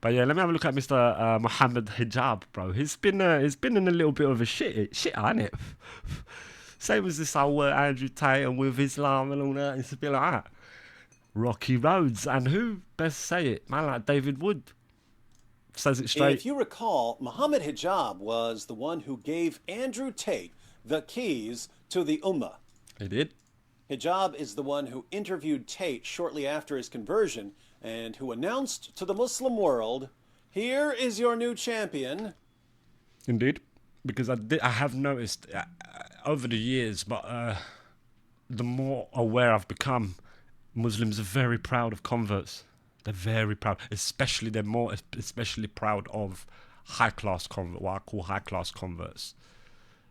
But yeah, let me have a look at Mr. Mohammed Hijab, bro. He's been in a little bit of a shit, hasn't it? Same as this whole Andrew Tate and with Islam and all that. It's a bit like that. Rocky roads. And who best say it? Man like David Wood says it straight. If you recall, Muhammad Hijab was the one who gave Andrew Tate the keys to the Ummah. He did. Hijab is the one who interviewed Tate shortly after his conversion and who announced to the Muslim world, "Here is your new champion." Indeed. Because I have noticed over the years, but the more aware I've become, Muslims are very proud of converts. They're very proud. They're more especially proud of high-class converts, what I call high-class converts.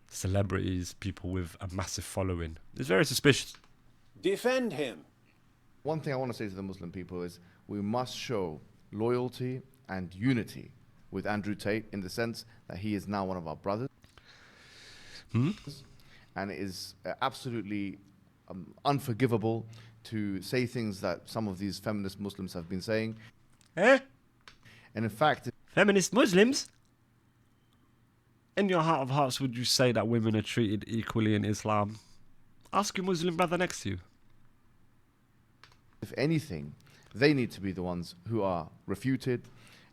Celebrities, people with a massive following. It's very suspicious. Defend him. One thing I want to say to the Muslim people is we must show loyalty and unity with Andrew Tate in the sense that he is now one of our brothers. And it is absolutely unforgivable to say things that some of these feminist Muslims have been saying. And in fact... Feminist Muslims? In your heart of hearts, would you say that women are treated equally in Islam? Ask your Muslim brother next to you. If anything, they need to be the ones who are refuted.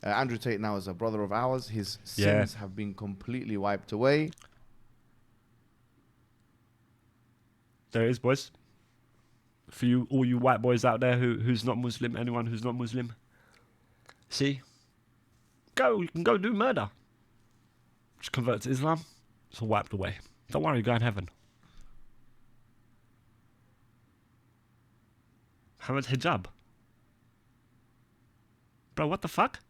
Andrew Tate now is a brother of ours. His sins have been completely wiped away. There it is, boys. For you, all you white boys out there who's not Muslim, anyone who's not Muslim. See? You can go do murder. Just convert to Islam. It's all wiped away. Don't worry, go in heaven. Muhammad Hijab. Bro, what the fuck?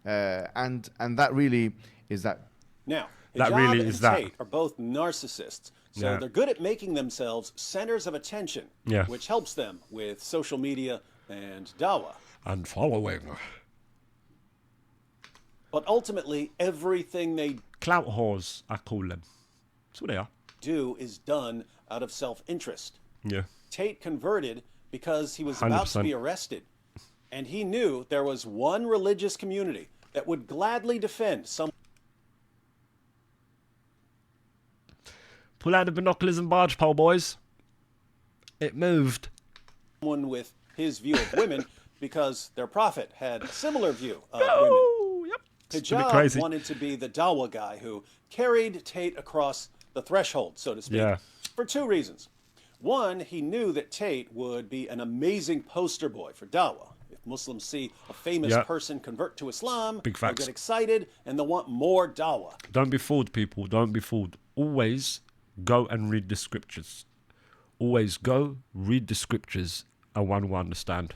And that really is that. Now, that Hijab really is and Tate are both narcissists, so they're good at making themselves centers of attention, which helps them with social media and dawah. And following. But ultimately, everything they clout whores, I call them. That's what they are. Do is done out of self-interest. Yeah. Tate converted because he was 100%. about to be arrested, and he knew there was one religious community that would gladly defend some. Pull out the binoculars and barge pole, boys. It moved. Someone with his view of women, because their prophet had a similar view of women. Hijab wanted to be the dawah guy who carried Tate across the threshold, so to speak, for two reasons. One, he knew that Tate would be an amazing poster boy for dawah. If Muslims see a famous person convert to Islam, they'll get excited and they'll want more dawah. Don't be fooled, people. Don't be fooled. Always go and read the scriptures. Always go, read the scriptures, and one will understand.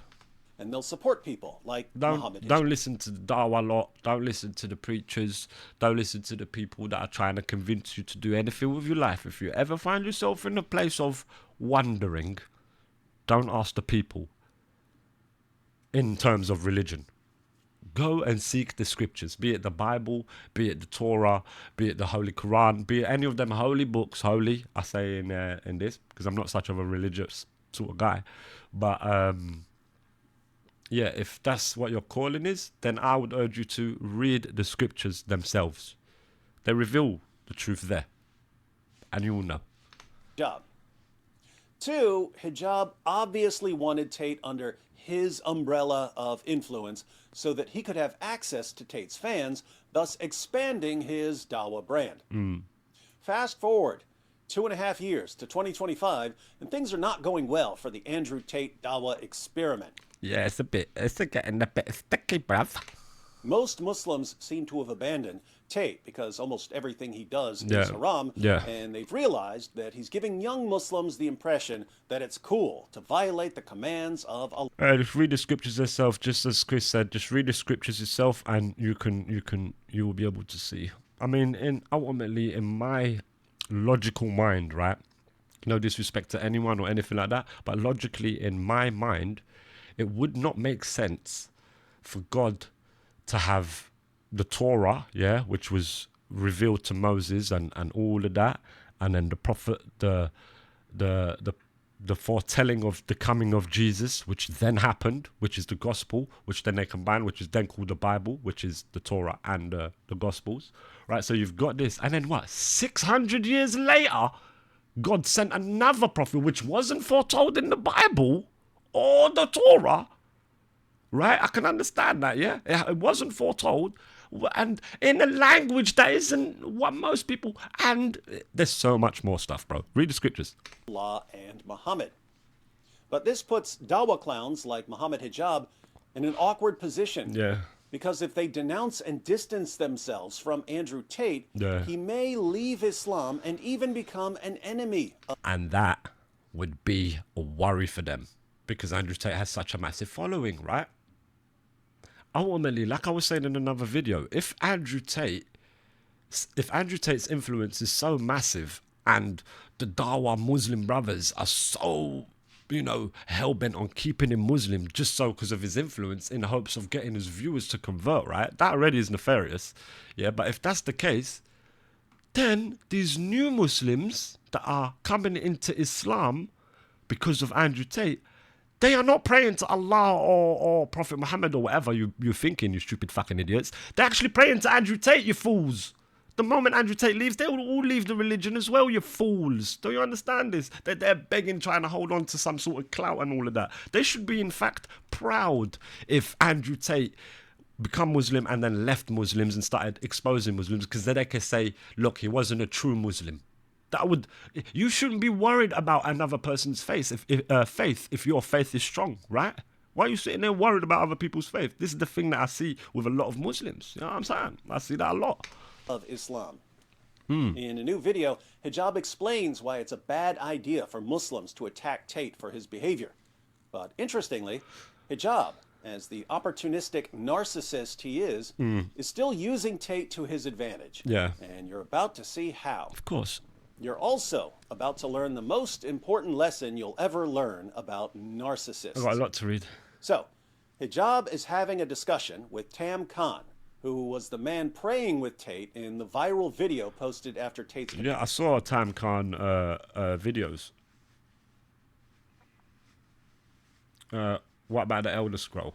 And they'll support people like Muhammad. Don't listen to the dawah lot. Don't listen to the preachers. Don't listen to the people that are trying to convince you to do anything with your life. If you ever find yourself in a place of wondering, don't ask the people in terms of religion. Go and seek the scriptures, be it the Bible, be it the Torah, be it the Holy Quran, be it any of them holy books. Holy, I say in this, because I'm not such of a religious sort of guy. But yeah, if that's what your calling is, then I would urge you to read the scriptures themselves. They reveal the truth there, and you will know. Hijab. Two, Hijab obviously wanted Tate under his umbrella of influence so that he could have access to Tate's fans, thus expanding his dawah brand. Fast forward 2.5 years to 2025, and things are not going well for the Andrew Tate dawah experiment. Yeah, it's getting a bit sticky, bruv. Most Muslims seem to have abandoned Tate because almost everything he does is haram, and they've realized that he's giving young Muslims the impression that it's cool to violate the commands of Allah. Just read the scriptures yourself, just as Chris said. Just read the scriptures yourself, and you will be able to see. I mean, ultimately, in my logical mind, right? No disrespect to anyone or anything like that, but logically, in my mind, it would not make sense for God to have the Torah, which was revealed to Moses and all of that, and then the prophet, the the foretelling of the coming of Jesus, which then happened, which is the gospel, which then they combine, which is then called the Bible, which is the Torah and the gospels, right? So you've got this, and then what? 600 years later, God sent another prophet, which wasn't foretold in the Bible or the Torah, right? I can understand that, yeah? It wasn't foretold, and in a language that isn't what most people, and there's so much more stuff, bro. Read the scriptures. Allah and Muhammad. But this puts dawah clowns like Muhammad Hijab in an awkward position. Yeah. Because if they denounce and distance themselves from Andrew Tate, he may leave Islam and even become an enemy. And that would be a worry for them, because Andrew Tate has such a massive following, right? Ultimately, like I was saying in another video, if Andrew Tate's influence is so massive and the Dawa Muslim brothers are so, hell-bent on keeping him Muslim just so because of his influence in hopes of getting his viewers to convert, right? That already is nefarious. Yeah, but if that's the case, then these new Muslims that are coming into Islam because of Andrew Tate, they are not praying to Allah or Prophet Muhammad or whatever you're thinking, you stupid fucking idiots. They're actually praying to Andrew Tate, you fools. The moment Andrew Tate leaves, they will all leave the religion as well, you fools. Don't you understand this? They're begging, trying to hold on to some sort of clout and all of that. They should be, in fact, proud if Andrew Tate become Muslim and then left Muslims and started exposing Muslims, because then they can say, look, he wasn't a true Muslim. You shouldn't be worried about another person's faith if your faith is strong, right? Why are you sitting there worried about other people's faith? This is the thing that I see with a lot of Muslims. You know what I'm saying? I see that a lot. Of Islam. In a new video, Hijab explains why it's a bad idea for Muslims to attack Tate for his behavior. But interestingly, Hijab, as the opportunistic narcissist he is still using Tate to his advantage. Yeah. And you're about to see how. Of course. You're also about to learn the most important lesson you'll ever learn about narcissists. I've got a lot to read. So, Hijab is having a discussion with Tam Khan, who was the man praying with Tate in the viral video posted after Tate's... Yeah, I saw Tam Khan videos. What about the Elder Scroll?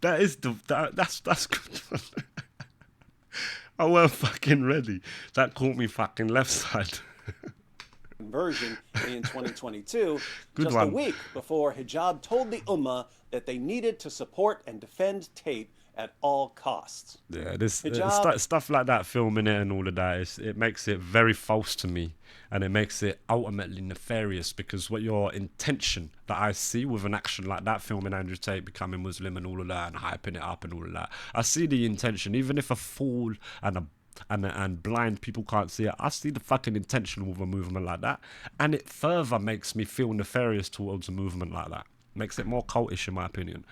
That's good. I weren't fucking ready. That caught me fucking left side. Conversion in 2022, Good just one. a week before Hijab told the Ummah that they needed to support and defend Tate at all costs. Yeah, this stuff like that, filming it and all of that, it makes it very false to me, and it makes it ultimately nefarious, because what your intention that I see with an action like that, filming Andrew Tate becoming Muslim and all of that and hyping it up and all of that, I see the intention. Even if a fool and blind people can't see it, I see the fucking intention with a movement like that, and it further makes me feel nefarious towards a movement like that. Makes it more cultish in my opinion.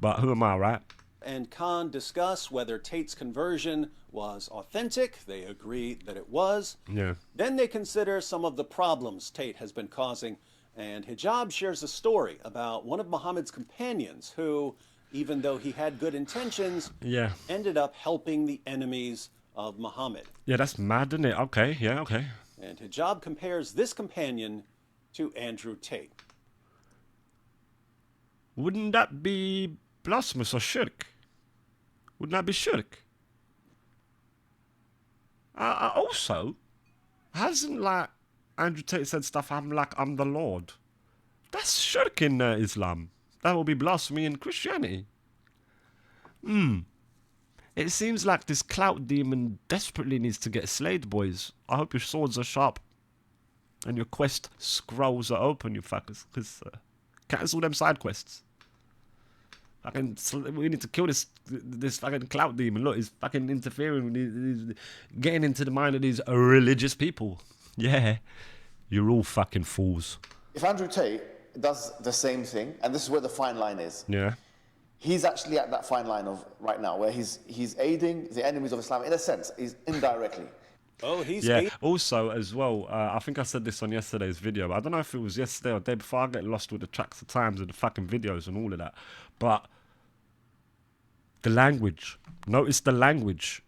But who am I, right? And Khan discuss whether Tate's conversion was authentic. They agree that it was. Yeah. Then they consider some of the problems Tate has been causing, and Hijab shares a story about one of Muhammad's companions who, even though he had good intentions, ended up helping the enemies of Muhammad. Yeah, that's mad, isn't it? Okay, yeah, okay. And Hijab compares this companion to Andrew Tate. Wouldn't that be blasphemous or shirk? Wouldn't that be shirk? Also, hasn't Andrew Tate said stuff, I'm the Lord? That's shirk in Islam. That will be blasphemy in Christianity. It seems like this clout demon desperately needs to get slayed, boys. I hope your swords are sharp and your quest scrolls are open, you fuckers. Because cancel them side quests. We need to kill this fucking clout demon. Look, he's fucking interfering. He's getting into the mind of these religious people. Yeah, you're all fucking fools. If Andrew Tate does the same thing, and this is where the fine line is. Yeah. He's actually at that fine line of right now, where he's aiding the enemies of Islam in a sense. He's indirectly. Oh, he's Also, as well, I think I said this on yesterday's video, but I don't know if it was yesterday or the day before. I get lost with the tracks of times and the fucking videos and all of that. But the language. Notice the language.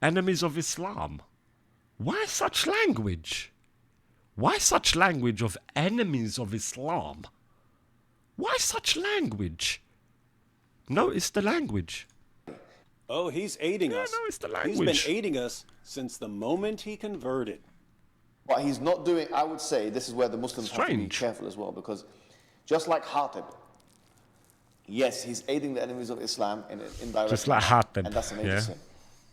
Enemies of Islam. Why such language? Why such language of enemies of Islam? Why such language? Notice the language. Oh, he's aiding us. Notice the language. He's been aiding us since the moment he converted. But he's not doing, I would say, this is where the Muslims have to be Strange. careful as well, because just like Hatib, yes, he's aiding the enemies of Islam in an indirect Just like manner, Hatib, and that's a major yeah. sin.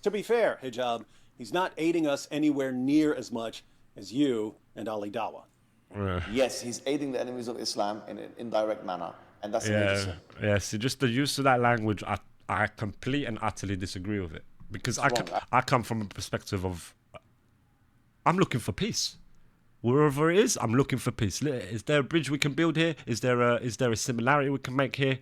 To be fair, Hijab, he's not aiding us anywhere near as much as you and Ali Dawa. Yes, he's aiding the enemies of Islam in an indirect manner, and that's a major Yeah, sin. yeah. See, just the use of that language, I complete and utterly disagree with it, because wrong. I come from a perspective of I'm looking for peace. Wherever it is, I'm looking for peace. Is there a bridge we can build here? Is there a similarity we can make here?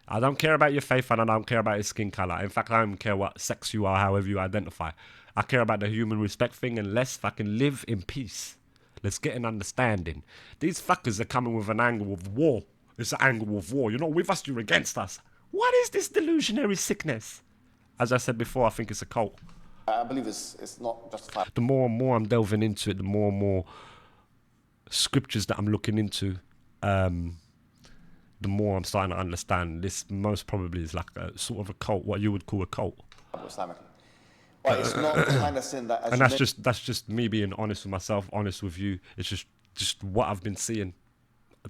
I don't care about your faith and I don't care about your skin color. In fact, I don't care what sex you are, however you identify. I care about the human respect thing, and let's fucking live in peace. Let's get an understanding. These fuckers are coming with an angle of war. It's an angle of war. You're not with us, you're against us. What is this delusionary sickness? As I said before, I think it's a cult. I believe it's not justified. The more and more I'm delving into it, the more and more scriptures that I'm looking into, the more I'm starting to understand this most probably is like a sort of a cult, what you would call a cult. Islamically. But it's not the kind of sin that, as And you that's just me being honest with myself, honest with you. It's just what I've been seeing,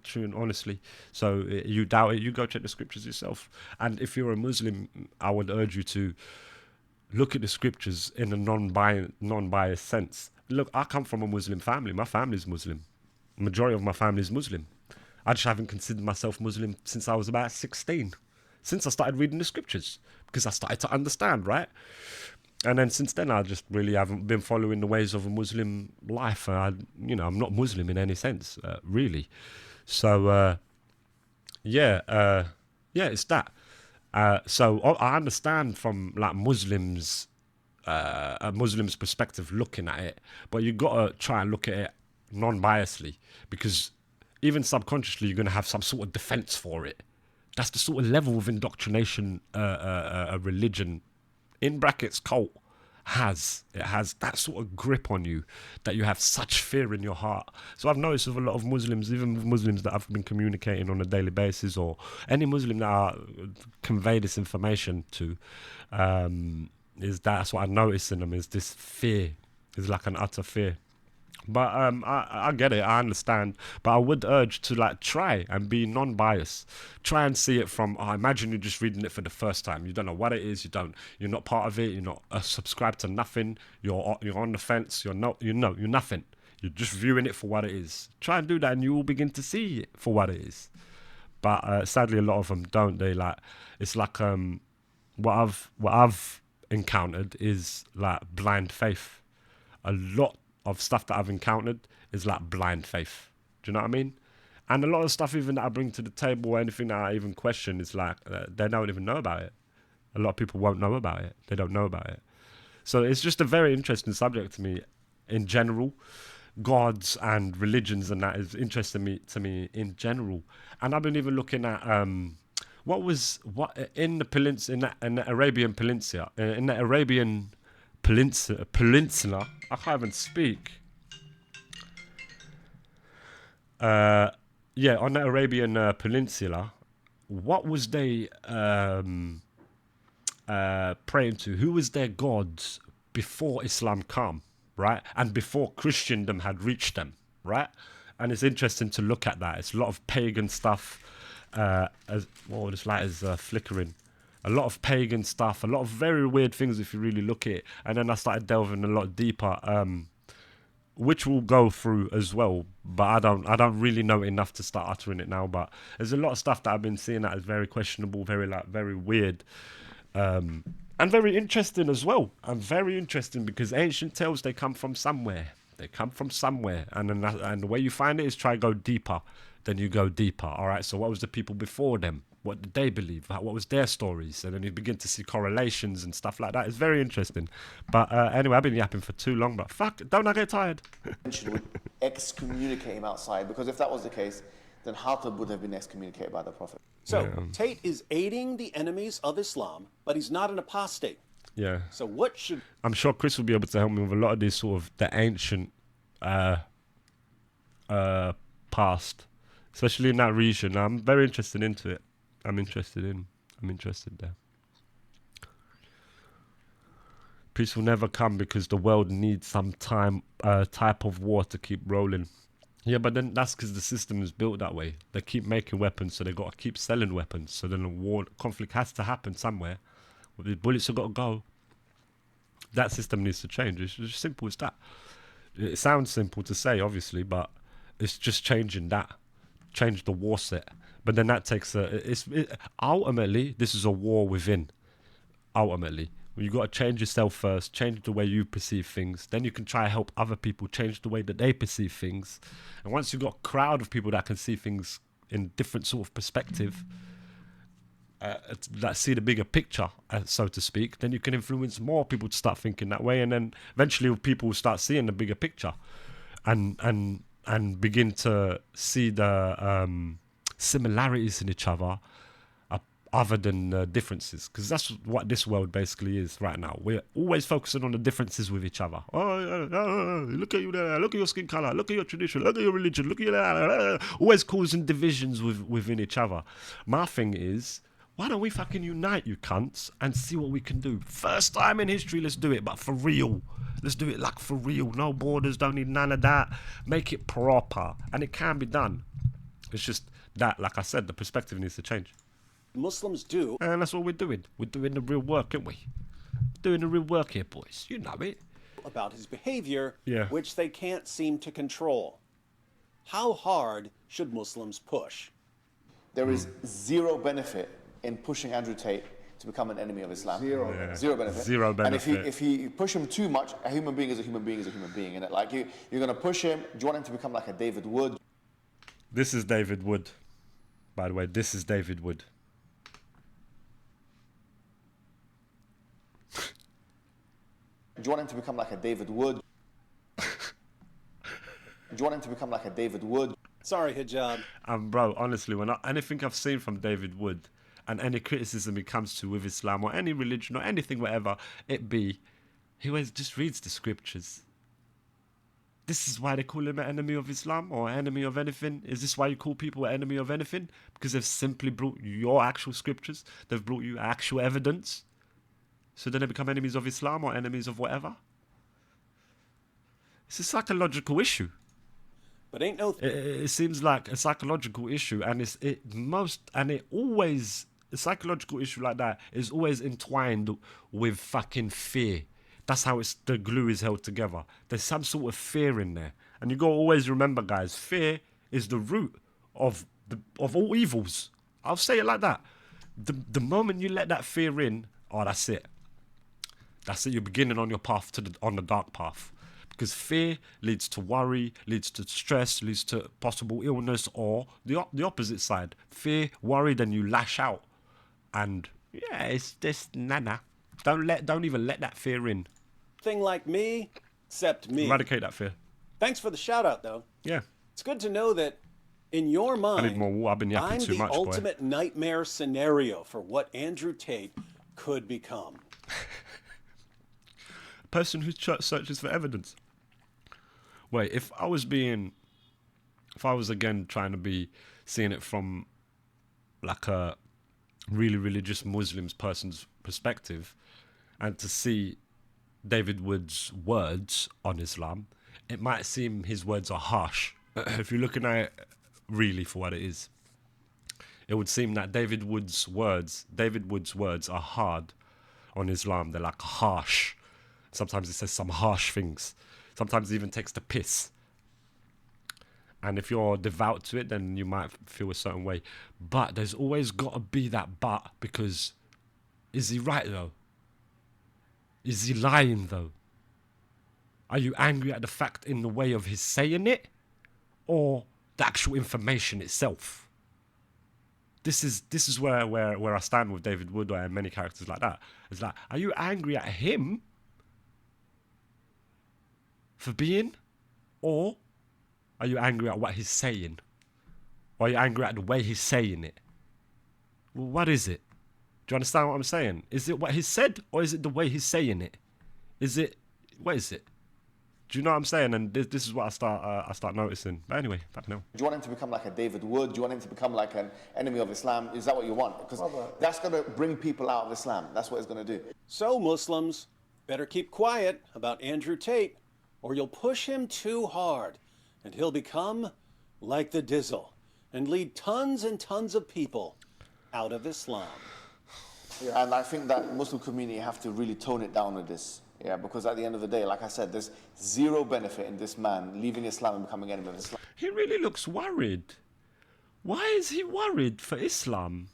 true and honestly. So you doubt it, you go check the scriptures yourself. And if you're a Muslim, I would urge you to look at the scriptures in a non-biased sense. Look, I come from a Muslim family. My family's Muslim. Majority of my family is Muslim. I just haven't considered myself Muslim since I was about 16. Since I started reading the scriptures, because I started to understand, right? And then since then, I just really haven't been following the ways of a Muslim life. I'm not Muslim in any sense, really. So, it's that. So I understand from like Muslims, a Muslim's perspective looking at it, but you gotta try and look at it non-biasedly, because even subconsciously you're gonna have some sort of defense for it. That's the sort of level of indoctrination a religion, in brackets cult, has. It has that sort of grip on you that you have such fear in your heart. So I've noticed with a lot of Muslims, even Muslims that I've been communicating on a daily basis, or any Muslim that I convey this information to, is that's what I notice in them, is this fear. It's like an utter fear. But I get it, I understand. But I would urge to like try and be non-biased. Try and see it from, imagine you're just reading it for the first time. You don't know what it is, you're not part of it, you're not subscribed to nothing, you're on the fence, you're nothing. You're just viewing it for what it is. Try and do that and you will begin to see it for what it is. But sadly a lot of them don't. It's like what I've encountered is like blind faith. A lot of stuff that I've encountered is like blind faith. Do you know what I mean? And a lot of stuff even that I bring to the table, or anything that I even question, is like they don't even know about it. A lot of people won't know about it. They don't know about it. So it's just a very interesting subject to me in general. Gods and religions and that is interesting to me in general. And I've been even looking at what in the Arabian Peninsula, Peninsula. I can't even speak. On the Arabian Peninsula, what was they praying to? Who was their gods before Islam came, right? And before Christendom had reached them, right? And it's interesting to look at that. It's a lot of pagan stuff. This light is flickering. A lot of pagan stuff, a lot of very weird things if you really look at it. And then I started delving a lot deeper, which we'll go through as well. But I don't really know enough to start uttering it now. But there's a lot of stuff that I've been seeing that is very questionable, very weird, and very interesting as well. And very interesting because ancient tales, they come from somewhere. And the way you find it is try to go deeper. Then you go deeper. All right. So what was the people before them? What did they believe? What was their stories? And then you begin to see correlations and stuff like that. It's very interesting. But anyway, I've been yapping for too long. But fuck, don't I get tired? would excommunicate him outside, because if that was the case, then Hatib would have been excommunicated by the Prophet. So Tate is aiding the enemies of Islam, but he's not an apostate. Yeah. So what should... I'm sure Chris will be able to help me with a lot of these sort of the ancient past, especially in that region. I'm very interested into it. I'm interested there. Peace will never come because the world needs some type of war to keep rolling. Yeah, but then that's because the system is built that way. They keep making weapons, so they got to keep selling weapons. So then a conflict has to happen somewhere. Well, the bullets have got to go. That system needs to change. It's as simple as that. It sounds simple to say, obviously, but it's just changing that. Change the war set. But then that takes ultimately, this is a war within. Ultimately. You got to change yourself first, change the way you perceive things. Then you can try to help other people change the way that they perceive things. And once you've got a crowd of people that can see things in different sort of perspective, that see the bigger picture, so to speak, then you can influence more people to start thinking that way. And then eventually people will start seeing the bigger picture and begin to see the similarities in each other other than differences, because that's what this world basically is right now. We're always focusing on the differences with each other. Look at you there, look at your skin color, look at your tradition, look at your religion, look at your always causing divisions within each other. My thing is, why don't we fucking unite, you cunts, and see what we can do? First time in history, let's do it, but for real. Let's do it like for real. No borders, don't need none of that. Make it proper, and it can be done. It's just that, like I said, the perspective needs to change. Muslims do. And that's what we're doing. We're doing the real work, aren't we? Doing the real work here, boys. You know it. About his behavior, yeah, which they can't seem to control. How hard should Muslims push? There is zero benefit in pushing Andrew Tate to become an enemy of Islam. Zero benefit. Zero benefit. And if you push him too much, a human being is a human being is a human being. And like you're going to push him. Do you want him to become like a David Wood? This is David Wood. By the way, this is David Wood. Do you want him to become like a David Wood? Do you want him to become like a David Wood? Sorry, Hijab. Bro, honestly, when anything I've seen from David Wood and any criticism he comes to with Islam or any religion or anything, whatever it be, he always just reads the scriptures. This is why they call him an enemy of Islam or enemy of anything. Is this why you call people an enemy of anything? Because they've simply brought your actual scriptures. They've brought you actual evidence. So then they become enemies of Islam or enemies of whatever. It's a psychological issue. But ain't no. It seems like a psychological issue, and a psychological issue like that is always entwined with fucking fear. That's how the glue is held together. There's some sort of fear in there, and you got to always remember, guys, fear is the root of all evils. I'll say it like that. The moment you let that fear in, that's it. That's it. You're beginning on your path on the dark path, because fear leads to worry, leads to stress, leads to possible illness, or the opposite side. Fear, worry, then you lash out, and yeah, it's just nana. Don't even let that fear in. Thing like me, except me. Eradicate that fear. Thanks for the shout out, though. Yeah. It's good to know that in your mind, I need more water. I've been yapping too much, boy. I'm the ultimate nightmare scenario for what Andrew Tate could become. A person who searches for evidence. Wait, if I was again trying to be seeing it from like a really religious Muslim person's perspective, and to see David Wood's words on Islam, it might seem his words are harsh. If you're looking at it really for what it is, it would seem that David Wood's words are hard on Islam. They're like harsh. Sometimes it says some harsh things. Sometimes it even takes the piss. And if you're devout to it, then you might feel a certain way. But there's always got to be that but, because is he right though? Is he lying though? Are you angry at the fact in the way of his saying it, or the actual information itself? This is where I stand with David Wood and many characters like that. It's like, are you angry at him for being, or are you angry at what he's saying? Or are you angry at the way he's saying it? Well, what is it? Do you understand what I'm saying? Is it what he said, or is it the way he's saying it? What is it? Do you know what I'm saying? And this is what I start noticing. But anyway, back now. Do you want him to become like a David Wood? Do you want him to become like an enemy of Islam? Is that what you want? Because that's going to bring people out of Islam. That's what it's going to do. So Muslims better keep quiet about Andrew Tate, or you'll push him too hard, and he'll become like the Dizzle and lead tons and tons of people out of Islam. Yeah, and I think that Muslim community have to really tone it down with this. Yeah, because at the end of the day, like I said, there's zero benefit in this man leaving Islam and becoming enemy of Islam. He really looks worried. Why is he worried for Islam?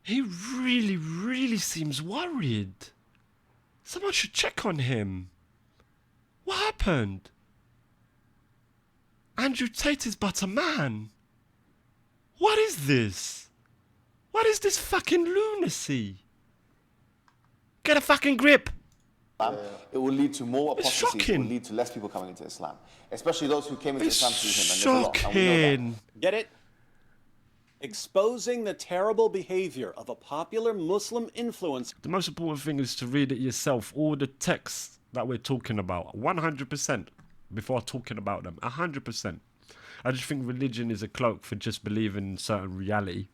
He really, really seems worried. Someone should check on him. What happened? Andrew Tate is but a man. What is this? What is this fucking lunacy? Get a fucking grip. It will lead to more apostasy. Shocking. It will lead to less people coming into Islam, especially those who came into It's Islam through him. And there's a lot, and we know that. shocking. Get it? Exposing the terrible behavior of a popular Muslim influencer. The most important thing is to read it yourself. All the texts that we're talking about, 100%, before talking about them, 100%. I just think religion is a cloak for just believing in certain reality.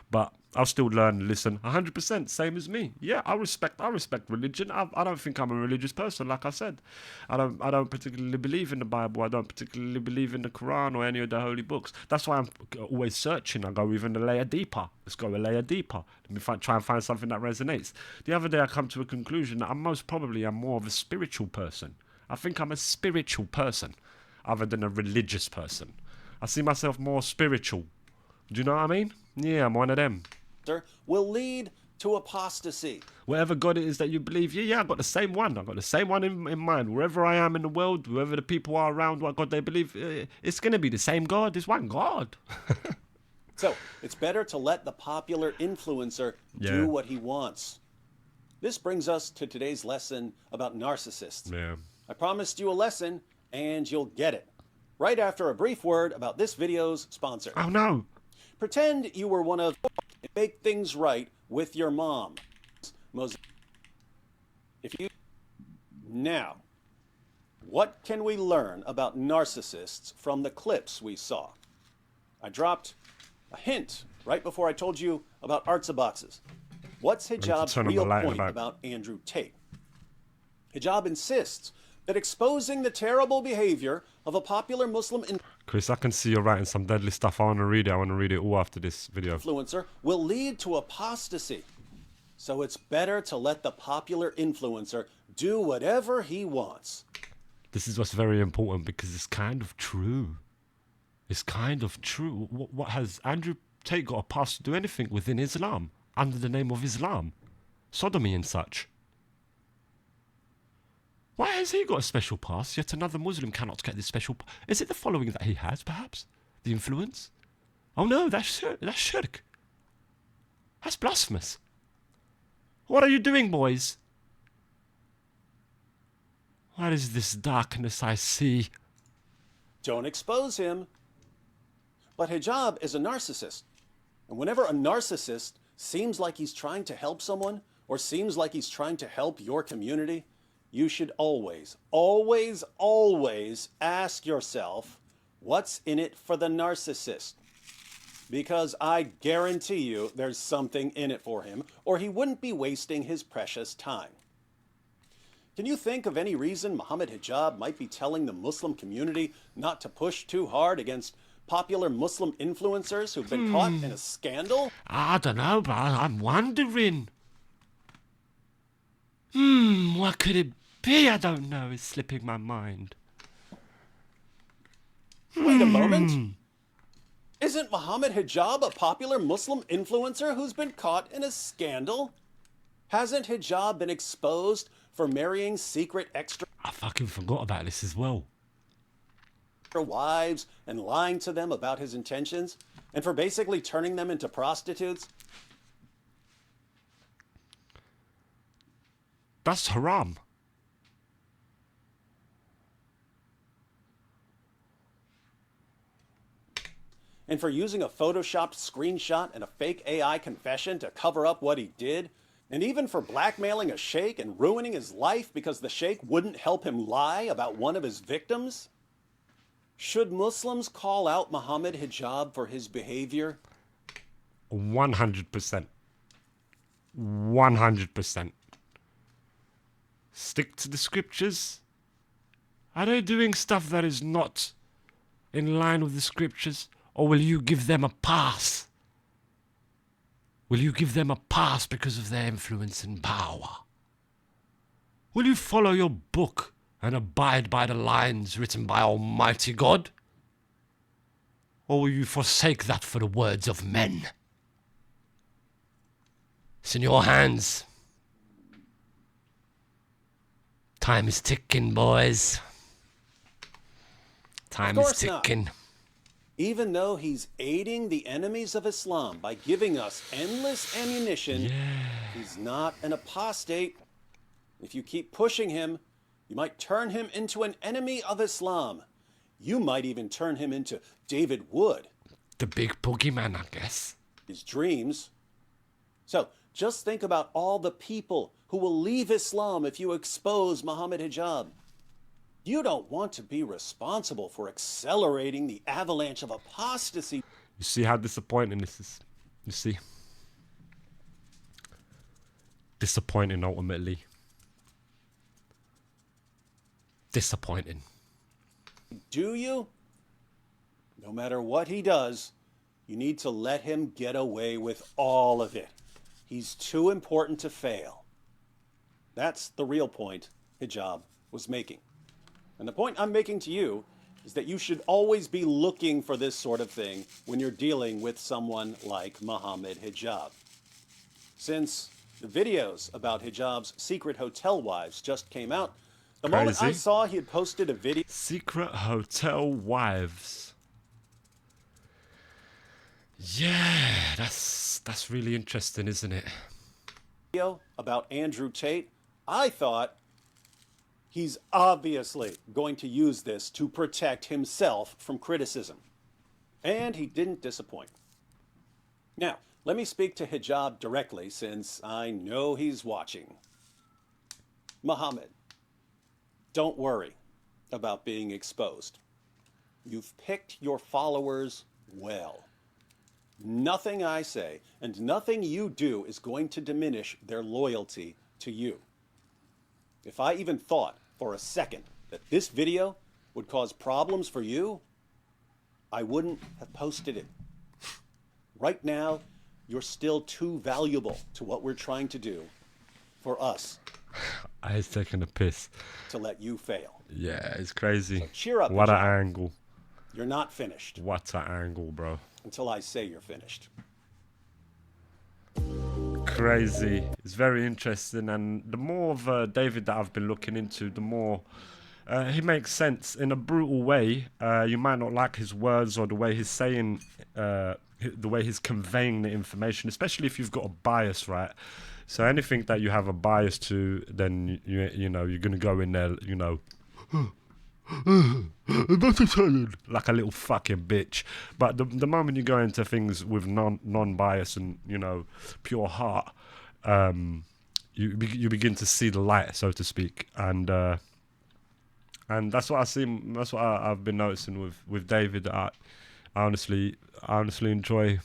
But I'll still learn and listen 100%, same as me. Yeah, I respect religion. I don't think I'm a religious person, like I said. I don't particularly believe in the Bible. I don't particularly believe in the Quran or any of the holy books. That's why I'm always searching. I go even a layer deeper. Let's go a layer deeper. Let me try and find something that resonates. The other day I come to a conclusion that I'm more of a spiritual person. I think I'm a spiritual person other than a religious person. I see myself more spiritual. Do you know what I mean? Yeah, I'm one of them. Will lead to apostasy. Whatever God it is that you believe, yeah, I've got the same one. I've got the same one in mind. Wherever I am in the world, whoever the people are around, what God they believe, it's going to be the same God. It's one God. So it's better to let the popular influencer do what he wants. This brings us to today's lesson about narcissists. Yeah. I promised you a lesson, and you'll get it right after a brief word about this video's sponsor. Oh, no. Pretend you were one of make things right with your mom. Now, what can we learn about narcissists from the clips we saw? I dropped a hint right before I told you about Artsa boxes. What's Hijab's real point about Andrew Tate? Hijab insists that exposing the terrible behavior of a popular Muslim Chris, I can see you're writing some deadly stuff. I want to read it. I want to read it all after this video. Influencer will lead to apostasy. So it's better to let the popular influencer do whatever he wants. This is what's very important because it's kind of true. It's kind of true. What has Andrew Tate got a pass to do anything within Islam under the name of Islam? Sodomy and such. Why has he got a special pass? Yet another Muslim cannot get this special pass. Is it the following that he has, perhaps? The influence? Oh no, that's shirk. That's blasphemous. What are you doing, boys? What is this darkness I see? Don't expose him. But Hijab is a narcissist. And whenever a narcissist seems like he's trying to help someone, or seems like he's trying to help your community, you should always, always, always ask yourself, what's in it for the narcissist? Because I guarantee you there's something in it for him, or he wouldn't be wasting his precious time. Can you think of any reason Muhammad Hijab might be telling the Muslim community not to push too hard against popular Muslim influencers who've been caught in a scandal? I don't know, but I'm wondering. What could it be? I don't know. It's slipping my mind. Wait a moment. Isn't Muhammad Hijab a popular Muslim influencer who's been caught in a scandal? Hasn't Hijab been exposed for marrying secret extra I fucking forgot about this as well. wives and lying to them about his intentions, and for basically turning them into prostitutes? That's haram. And for using a photoshopped screenshot and a fake AI confession to cover up what he did? And even for blackmailing a sheikh and ruining his life because the sheikh wouldn't help him lie about one of his victims? Should Muslims call out Muhammad Hijab for his behavior? 100%. 100%. Stick to the scriptures. Are they doing stuff that is not in line with the scriptures? Or will you give them a pass? Will you give them a pass because of their influence and power? Will you follow your book and abide by the lines written by Almighty God? Or will you forsake that for the words of men? It's in your hands. Time is ticking, boys. Time is ticking. Not. Even though he's aiding the enemies of Islam by giving us endless ammunition, he's not an apostate. If you keep pushing him, you might turn him into an enemy of Islam. You might even turn him into David Wood. The big boogeyman, I guess. His dreams. So just think about all the people who will leave Islam if you expose Muhammad Hijab. You don't want to be responsible for accelerating the avalanche of apostasy. You see how disappointing this is? You see? Disappointing, ultimately. Disappointing. Do you? No matter what he does, you need to let him get away with all of it. He's too important to fail. That's the real point Hijab was making. And the point I'm making to you is that you should always be looking for this sort of thing when you're dealing with someone like Muhammad Hijab. Since the videos about Hijab's secret hotel wives just came out, the moment I saw he had posted a video... Secret hotel wives. Yeah, that's really interesting, isn't it? About Andrew Tate, I thought he's obviously going to use this to protect himself from criticism. And he didn't disappoint. Now, let me speak to Hijab directly since I know he's watching. Muhammad, don't worry about being exposed. You've picked your followers well. Nothing I say and nothing you do is going to diminish their loyalty to you. If I even thought for a second that this video would cause problems for you, I wouldn't have posted it. Right now, you're still too valuable to what we're trying to do for us. I was taking a piss. To let you fail. Yeah, it's crazy. So cheer up. What an angle. You're not finished. What an angle, bro. Until I say you're finished. Crazy. It's very interesting, and the more of David that I've been looking into, the more he makes sense in a brutal way. You might not like his words or the way he's saying, the way he's conveying the information, especially if you've got a bias, right? So anything that you have a bias to, then you know you're gonna go in there, you know, like a little fucking bitch. But the moment you go into things with non-bias and, you know, pure heart, you begin to see the light, so to speak, and that's what I see. That's what I've been noticing with David. I honestly enjoy.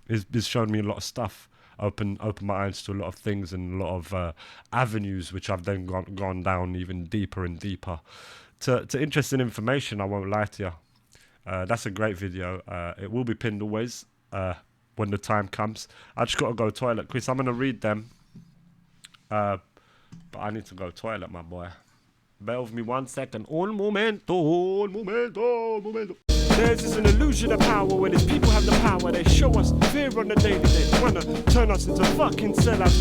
He's shown me a lot of stuff. Open my eyes to a lot of things and a lot of avenues which I've then gone down even deeper and deeper to interesting information. I won't lie to you. That's a great video. It will be pinned always when the time comes. I just got to go toilet, Chris. I'm gonna read them, but I need to go toilet, my boy. Bear with me 1 second. Un momento. Theirs is an illusion of power. When his people have the power, they show us fear on the daily. They wanna turn us into fucking sellouts.